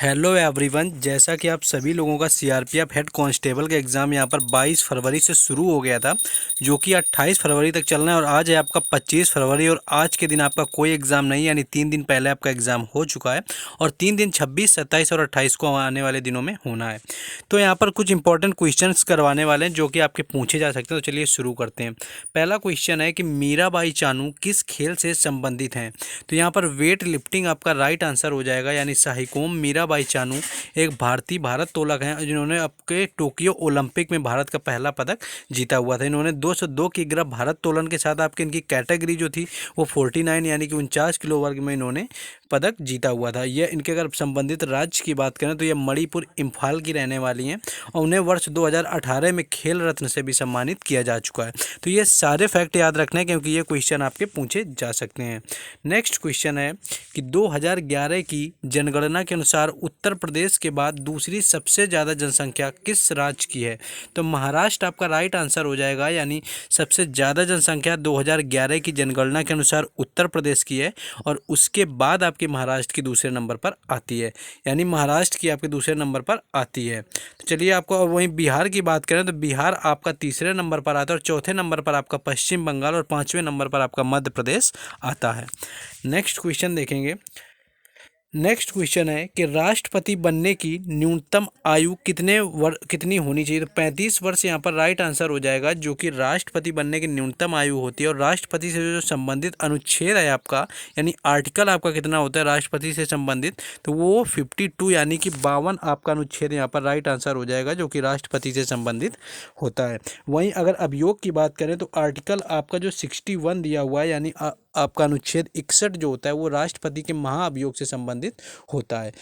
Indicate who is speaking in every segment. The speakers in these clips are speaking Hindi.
Speaker 1: हेलो एवरीवन, जैसा कि आप सभी लोगों का सीआरपीएफ हेड कांस्टेबल का एग्ज़ाम यहाँ पर 22 फरवरी से शुरू हो गया था, जो कि 28 फरवरी तक चलना है। और आज है आपका 25 फरवरी और आज के दिन आपका कोई एग्ज़ाम नहीं, यानी 3 दिन पहले आपका एग्ज़ाम हो चुका है और 3 दिन 26, 27 और 28 को आने वाले दिनों में होना है। तो यहाँ पर कुछ इंपॉर्टेंट क्वेश्चंस करवाने वाले हैं जो कि आपके पूछे जा सकते हैं। तो चलिए शुरू करते हैं। पहला क्वेश्चन है कि मीराबाई चानू किस खेल से संबंधित हैं? तो यहाँ पर वेट लिफ्टिंग आपका राइट आंसर हो जाएगा, यानी साहिकोम मीराबाई चानू एक भारतीय भारोत्तोलक हैं जिन्होंने आपके टोक्यो ओलंपिक में भारत का पहला पदक जीता हुआ था। इन्होंने 202 किग्रा भारोत्तोलन के साथ आपकी इनकी कैटेगरी जो थी वो 49 यानी कि 49 किलो वर्ग में इन्होंने पदक जीता हुआ था। यह इनके अगर संबंधित राज्य की बात करें तो ये मणिपुर इम्फाल की रहने वाली हैं और उन्हें वर्ष 2018 में खेल रत्न से भी सम्मानित किया जा चुका है। तो ये सारे फैक्ट याद रखना है क्योंकि ये क्वेश्चन आपके पूछे जा सकते हैं। नेक्स्ट क्वेश्चन है कि 2011 की जनगणना के अनुसार उत्तर प्रदेश के बाद दूसरी सबसे ज़्यादा जनसंख्या किस राज्य की है? तो महाराष्ट्र आपका राइट आंसर हो जाएगा, यानी सबसे ज़्यादा जनसंख्या 2011 की जनगणना के अनुसार उत्तर प्रदेश की है और उसके बाद आपके महाराष्ट्र की दूसरे नंबर पर आती है, यानी महाराष्ट्र की आपके दूसरे नंबर पर आती है। तो चलिए आपको अब वहीं बिहार की बात करें तो बिहार आपका तीसरे नंबर पर आता है और चौथे नंबर पर आपका पश्चिम बंगाल और पाँचवें नंबर पर आपका मध्य प्रदेश आता है। नेक्स्ट क्वेश्चन देखेंगे। नेक्स्ट क्वेश्चन है कि राष्ट्रपति बनने की न्यूनतम आयु कितनी होनी चाहिए? तो 35 वर्ष यहाँ पर राइट आंसर हो जाएगा, जो कि राष्ट्रपति बनने की न्यूनतम आयु होती है। और राष्ट्रपति से जो संबंधित अनुच्छेद है आपका, यानी आर्टिकल आपका कितना होता है राष्ट्रपति से संबंधित, तो वो 52 यानी कि 52 आपका अनुच्छेद यहाँ पर राइट आंसर हो जाएगा, जो कि राष्ट्रपति से संबंधित होता है। वहीं अगर अभियोग की बात करें तो आर्टिकल आपका जो 61 दिया हुआ है, यानी आपका अनुच्छेद 61 जो होता है वो राष्ट्रपति के महाअभियोग से संबंधित होता है।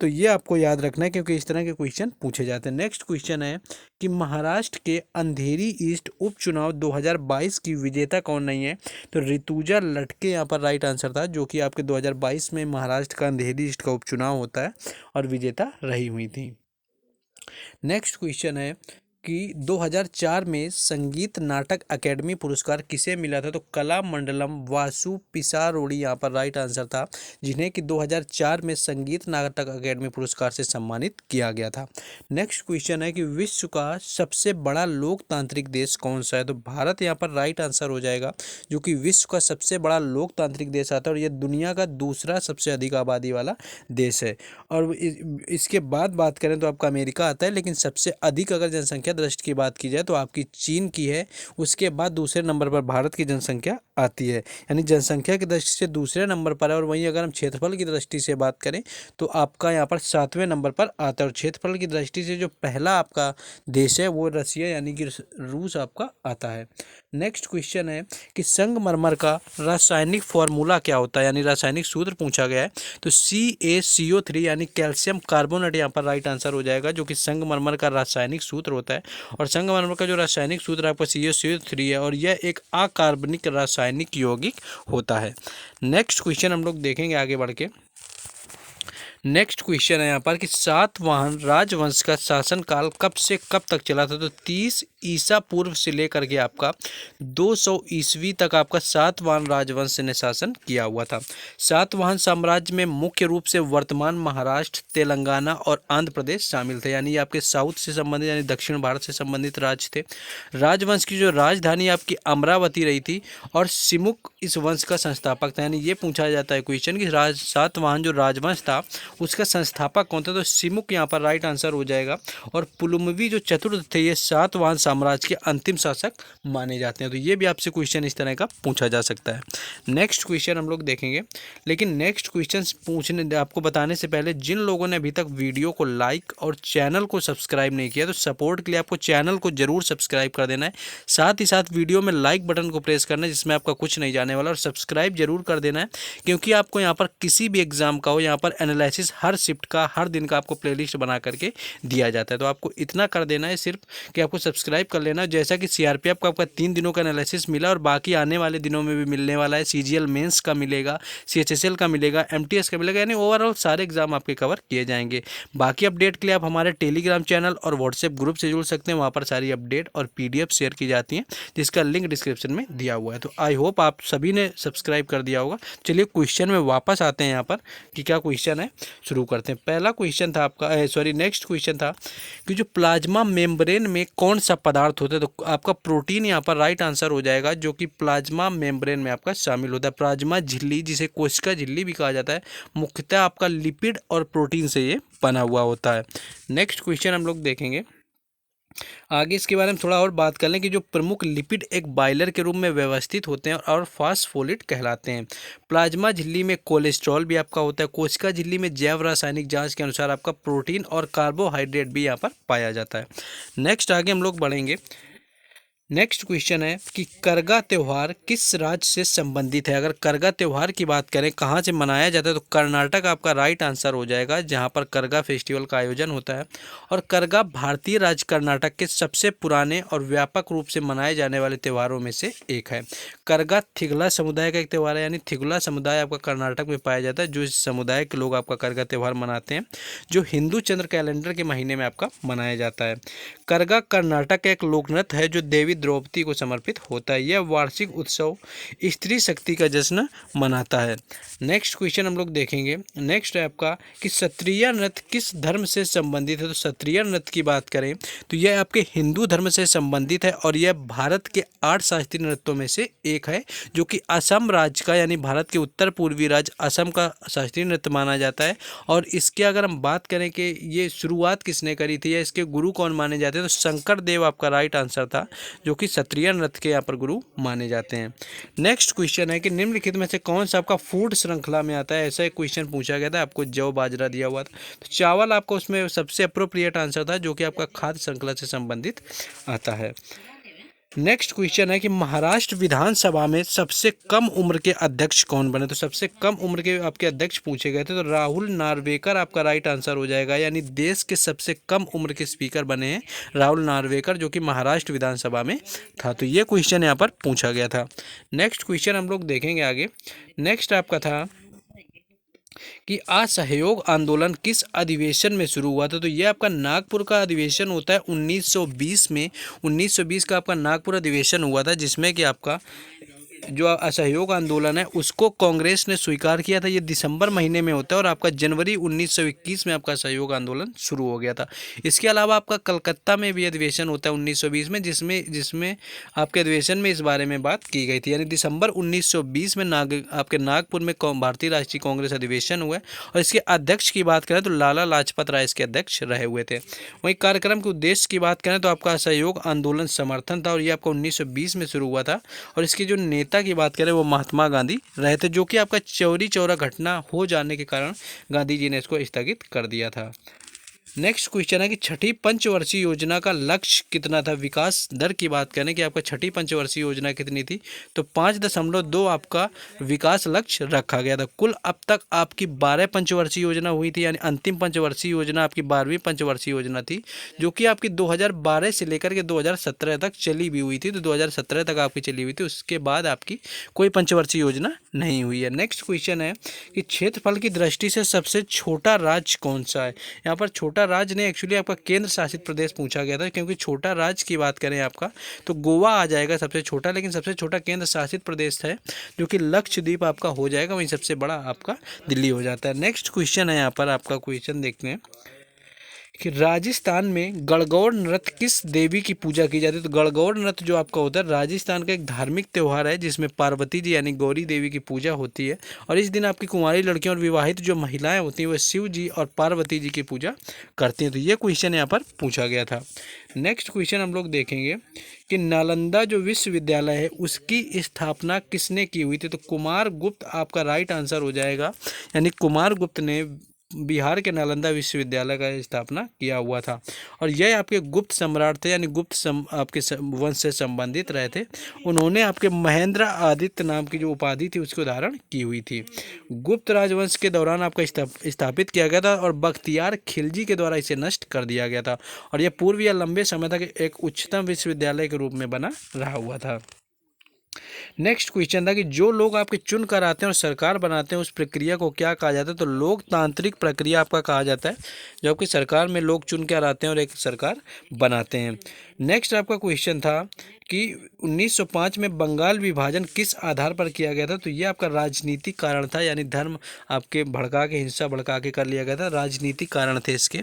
Speaker 1: तो ये आपको याद रखना है क्योंकि इस तरह के क्वेश्चन पूछे जाते हैं। नेक्स्ट क्वेश्चन है कि महाराष्ट्र के अंधेरी ईस्ट उपचुनाव 2022 की विजेता कौन नहीं है? तो ऋतुजा लटके यहाँ पर राइट आंसर था, जो कि आपके 2022 में महाराष्ट्र का अंधेरी ईस्ट का उपचुनाव होता है और विजेता रही हुई थी। नेक्स्ट क्वेश्चन है कि 2004 में संगीत नाटक अकेडमी पुरस्कार किसे मिला था? तो कला मंडलम वासु पिसारोड़ी यहाँ पर राइट आंसर था, जिन्हें कि 2004 में संगीत नाटक अकेडमी पुरस्कार से सम्मानित किया गया था। नेक्स्ट क्वेश्चन है कि विश्व का सबसे बड़ा लोकतांत्रिक देश कौन सा है? तो भारत यहाँ पर राइट आंसर हो जाएगा, जो कि विश्व का सबसे बड़ा लोकतांत्रिक देश आता है और यह दुनिया का दूसरा सबसे अधिक आबादी वाला देश है। और इसके बाद बात करें तो आपका अमेरिका आता है, लेकिन सबसे अधिक अगर जनसंख्या दृष्टि की बात की जाए तो आपकी चीन की है। उसके बाद दूसरे नंबर पर भारत की जनसंख्या आती है, यानी जनसंख्या की दृष्टि से दूसरे नंबर पर है। और वहीं अगर हम क्षेत्रफल की दृष्टि से बात करें तो आपका यहाँ पर 7वें नंबर पर आता है। और क्षेत्रफल की दृष्टि से जो पहला आपका देश है वो रसिया यानी कि रूस आपका आता है। नेक्स्ट क्वेश्चन है कि संगमरमर का रासायनिक फॉर्मूला क्या होता है, यानी रासायनिक सूत्र पूछा गया है। तो CaCO3 यानी कैल्शियम कार्बोनेट यहाँ पर राइट आंसर हो जाएगा, जो कि संगमरमर का रासायनिक सूत्र होता है। और संगमरमर का जो रासायनिक सूत्र आपका CaCO3 है और यह एक अकार्बनिक रासायनिक यौगिक होता है। नेक्स्ट क्वेश्चन हम लोग देखेंगे आगे बढ़ के। नेक्स्ट क्वेश्चन है यहाँ पर कि सातवाहन राजवंश का शासनकाल कब से कब तक चला था? तो 30 ईसा पूर्व से लेकर के आपका 200 ईस्वी तक आपका सातवाहन राजवंश ने शासन किया हुआ था। सातवाहन साम्राज्य में मुख्य रूप से वर्तमान महाराष्ट्र, तेलंगाना और आंध्र प्रदेश शामिल थे, यानी आपके साउथ से संबंधित यानी दक्षिण भारत से संबंधित राज्य थे। राजवंश की जो राजधानी आपकी अमरावती रही थी और सिमुक इस वंश का संस्थापक था। यानी ये पूछा जाता है क्वेश्चन कि सातवाहन जो राजवंश था उसका संस्थापक कौन था? तो सिमुक यहाँ पर राइट आंसर हो जाएगा। और पुलुमवी जो चतुर्थ थे ये सातवाहन साम्राज्य के अंतिम शासक माने जाते हैं। तो ये भी आपसे क्वेश्चन इस तरह का पूछा जा सकता है। नेक्स्ट क्वेश्चन हम लोग देखेंगे, लेकिन नेक्स्ट क्वेश्चन पूछने आपको बताने से पहले जिन लोगों ने अभी तक वीडियो को लाइक और चैनल को सब्सक्राइब नहीं किया तो सपोर्ट के लिए आपको चैनल को जरूर सब्सक्राइब कर देना है। साथ ही साथ वीडियो में लाइक बटन को प्रेस करना है, जिसमें आपका कुछ नहीं जाने वाला, और सब्सक्राइब जरूर कर देना है क्योंकि आपको यहाँ पर किसी भी एग्जाम का हो यहाँ पर एनालिसिस हर शिफ्ट का हर दिन का आपको प्लेलिस्ट बना करके दिया जाता है। तो आपको इतना कर देना है सिर्फ कि आपको सब्सक्राइब कर लेना है। जैसा कि CRPF का आपका 3 दिनों का एनालिसिस मिला और बाकी आने वाले दिनों में भी मिलने वाला है। CGL मेंस का मिलेगा, CHSL का मिलेगा, MTS का मिलेगा, यानी ओवरऑल सारे एग्जाम आपके कवर किए जाएंगे। बाकी अपडेट के लिए आप हमारे टेलीग्राम चैनल और व्हाट्सएप ग्रुप से जुड़ सकते हैं, वहाँ पर सारी अपडेट और PDF शेयर की जाती हैं, जिसका लिंक डिस्क्रिप्शन में दिया हुआ है। तो आई होप आप सभी ने सब्सक्राइब कर दिया होगा। चलिए क्वेश्चन में वापस आते हैं यहाँ पर कि क्या क्वेश्चन है। शुरू करते हैं। पहला क्वेश्चन था आपका नेक्स्ट क्वेश्चन था कि जो प्लाज्मा मेम्ब्रेन में कौन सा पदार्थ होता है, तो आपका प्रोटीन यहाँ पर राइट आंसर हो जाएगा, जो कि प्लाज्मा मेम्ब्रेन में आपका शामिल होता है। प्लाज्मा झिल्ली, जिसे कोशिका झिल्ली भी कहा जाता है, मुख्यतः आपका लिपिड और प्रोटीन से ये बना हुआ होता है। नेक्स्ट क्वेश्चन हम लोग देखेंगे आगे, इसके बारे में थोड़ा और बात कर लें कि जो प्रमुख लिपिड एक बाइलर के रूप में व्यवस्थित होते हैं और फास्फोलिपिड कहलाते हैं। प्लाज्मा झिल्ली में कोलेस्ट्रॉल भी आपका होता है। कोशिका झिल्ली में जैव रासायनिक जांच के अनुसार आपका प्रोटीन और कार्बोहाइड्रेट भी यहाँ पर पाया जाता है। नेक्स्ट आगे हम लोग बढ़ेंगे। नेक्स्ट क्वेश्चन है कि करगा त्यौहार किस राज्य से संबंधित है। अगर करगा त्यौहार की बात करें कहाँ से मनाया जाता है, तो कर्नाटक आपका राइट आंसर हो जाएगा, जहाँ पर करगा फेस्टिवल का आयोजन होता है। और करगा भारतीय राज्य कर्नाटक के सबसे पुराने और व्यापक रूप से मनाए जाने वाले त्योहारों में से एक है। करगा थिगला समुदाय का एक त्यौहार है, यानी थिगला समुदाय आपका कर्नाटक में पाया जाता है, जो इस समुदाय के लोग आपका करगा त्यौहार मनाते हैं, जो हिंदू चंद्र कैलेंडर के महीने में आपका मनाया जाता है। करगा कर्नाटक का एक लोक नृत्य है जो देवी द्रौपदी को समर्पित होता है। यह वार्षिक उत्सव स्त्री शक्ति का जश्न मनाता है। नेक्स्ट क्वेश्चन हम लोग देखेंगे। नेक्स्ट है आपका कि क्षत्रिय नृत्य किस धर्म से संबंधित है। तो क्षत्रिय नृत्य की बात करें तो यह आपके हिंदू धर्म से संबंधित है और यह भारत के 8 शास्त्रीय नृत्यों में से एक है, जो कि असम राज्य का, यानी भारत के उत्तर पूर्वी राज्य असम का शास्त्रीय नृत्य माना जाता है। और इसके अगर हम बात करें कि ये शुरुआत किसने करी थी या इसके गुरु कौन माने जाते हैं, तो शंकर देव आपका राइट आंसर था, जो कि क्षत्रिय नृत्य के यहाँ पर गुरु माने जाते हैं। नेक्स्ट क्वेश्चन है कि निम्नलिखित में से कौन सा आपका फूड श्रृंखला में आता है। ऐसा एक क्वेश्चन पूछा गया था, आपको जौ बाजरा दिया हुआ था, तो चावल आपका उसमें सबसे अप्रोप्रिएट आंसर था, जो कि आपका खाद्य श्रृंखला से संबंधित आता है। नेक्स्ट क्वेश्चन है कि महाराष्ट्र विधानसभा में सबसे कम उम्र के अध्यक्ष कौन बने। तो सबसे कम उम्र के आपके अध्यक्ष पूछे गए थे, तो राहुल नार्वेकर आपका राइट आंसर हो जाएगा, यानी देश के सबसे कम उम्र के स्पीकर बने हैं राहुल नार्वेकर, जो कि महाराष्ट्र विधानसभा में था। तो ये क्वेश्चन यहाँ पर पूछा गया था। नेक्स्ट क्वेश्चन हम लोग देखेंगे आगे। नेक्स्ट आपका था कि असहयोग आंदोलन किस अधिवेशन में शुरू हुआ था। तो ये आपका नागपुर का अधिवेशन होता है 1920 में। 1920 का आपका नागपुर अधिवेशन हुआ था, जिसमें कि आपका जो असहयोग आंदोलन है उसको कांग्रेस ने स्वीकार किया था। ये दिसंबर महीने में होता है और आपका जनवरी 1921 में आपका असहयोग आंदोलन शुरू हो गया था। इसके अलावा आपका कलकत्ता में भी अधिवेशन होता है 1920 में, जिसमें आपके अधिवेशन में इस बारे में बात की गई थी, यानी दिसंबर 1920 में आपके नागपुर में भारतीय राष्ट्रीय कांग्रेस अधिवेशन हुआ है। और इसके अध्यक्ष की बात करें तो लाला लाजपत राय इसके अध्यक्ष रहे हुए थे। वहीं कार्यक्रम के उद्देश्य की बात करें तो आपका असहयोग आंदोलन समर्थन था और ये आपका 1920 में शुरू हुआ था। और इसके जो नेता की बात करें वो महात्मा गांधी रहे थे, जो कि आपका चौरी चौरा घटना हो जाने के कारण गांधी जी ने इसको स्थगित कर दिया था। नेक्स्ट क्वेश्चन है कि छठी पंचवर्षीय योजना का लक्ष्य कितना था। विकास दर की बात करें कि आपका छठी पंचवर्षीय योजना कितनी थी, तो 5.2 आपका विकास लक्ष्य रखा गया था। कुल अब तक आपकी 12 पंचवर्षीय योजना हुई थी, यानी अंतिम पंचवर्षीय योजना आपकी 12वीं पंचवर्षीय योजना थी, जो कि आपकी 2012 से लेकर के 2017 तक चली भी हुई थी। तो 2017 तक आपकी चली हुई थी, उसके बाद आपकी कोई पंचवर्षीय योजना नहीं हुई है। नेक्स्ट क्वेश्चन है कि क्षेत्रफल की दृष्टि से सबसे छोटा राज्य कौन सा है। यहाँ पर छोटा राज्य ने एक्चुअली आपका केंद्र शासित प्रदेश पूछा गया था, क्योंकि छोटा राज्य की बात करें आपका तो गोवा आ जाएगा सबसे छोटा, लेकिन सबसे छोटा केंद्र शासित प्रदेश है जो कि लक्षद्वीप आपका हो जाएगा, वहीं सबसे बड़ा आपका दिल्ली हो जाता है। नेक्स्ट क्वेश्चन है यहाँ पर आपका क्वेश्चन देखते हैं कि राजस्थान में गणगौर नृत्य किस देवी की पूजा की जाती है। तो गणगौर नृत्य जो आपका होता है राजस्थान का एक धार्मिक त्यौहार है, जिसमें पार्वती जी यानी गौरी देवी की पूजा होती है। और इस दिन आपकी कुंवारी लड़कियां और विवाहित जो महिलाएं होती हैं वह शिव जी और पार्वती जी की पूजा करती हैं। तो ये क्वेश्चन यहाँ पर पूछा गया था। नेक्स्ट क्वेश्चन हम लोग देखेंगे कि नालंदा जो विश्वविद्यालय है उसकी स्थापना किसने की हुई थी। तो कुमार गुप्त आपका राइट आंसर हो जाएगा, यानी कुमार गुप्त ने बिहार के नालंदा विश्वविद्यालय का स्थापना किया हुआ था। और यह आपके गुप्त सम्राट थे, यानी आपके वंश से संबंधित रहे थे। उन्होंने आपके महेंद्र आदित्य नाम की जो उपाधि थी उसको धारण की हुई थी। गुप्त राजवंश के दौरान आपका स्थापित किया गया था और बख्तियार खिलजी के द्वारा इसे नष्ट कर दिया गया था। और यह पूर्व या लंबे समय तक एक उच्चतम विश्वविद्यालय के रूप में बना रहा हुआ था। नेक्स्ट क्वेश्चन था कि जो लोग आपके चुन कर आते हैं और सरकार बनाते हैं उस प्रक्रिया को क्या कहा जाता है। तो लोकतांत्रिक प्रक्रिया आपका कहा जाता है, जो आपकी सरकार में लोग चुन कर आते हैं और एक सरकार बनाते हैं। नेक्स्ट आपका क्वेश्चन था कि 1905 में बंगाल विभाजन किस आधार पर किया गया था। तो ये आपका राजनीतिक कारण था, यानी धर्म आपके भड़का के, हिंसा भड़का के कर लिया गया था, राजनीतिक कारण थे इसके।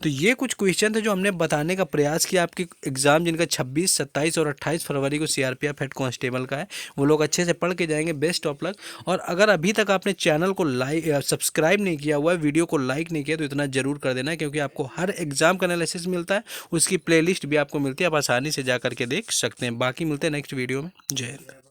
Speaker 1: तो ये कुछ क्वेश्चन थे जो हमने बताने का प्रयास किया। आपके एग्जाम जिनका 26, 27 और 28 फरवरी को सीआरपीएफ हेड कांस्टेबल का है, वो लोग अच्छे से पढ़ के जाएंगे। Best of luck. और अगर अभी तक आपने चैनल को लाइक सब्सक्राइब नहीं किया हुआ है, वीडियो को लाइक नहीं किया, तो इतना जरूर कर देना, क्योंकि आपको हर एग्जाम का एनालिसिस मिलता है, उसकी प्लेलिस्ट भी आपको मिलती है, आप आसानी से जा करके देख सकते हैं। बाकी मिलते हैं नेक्स्ट वीडियो में। जय हिंद।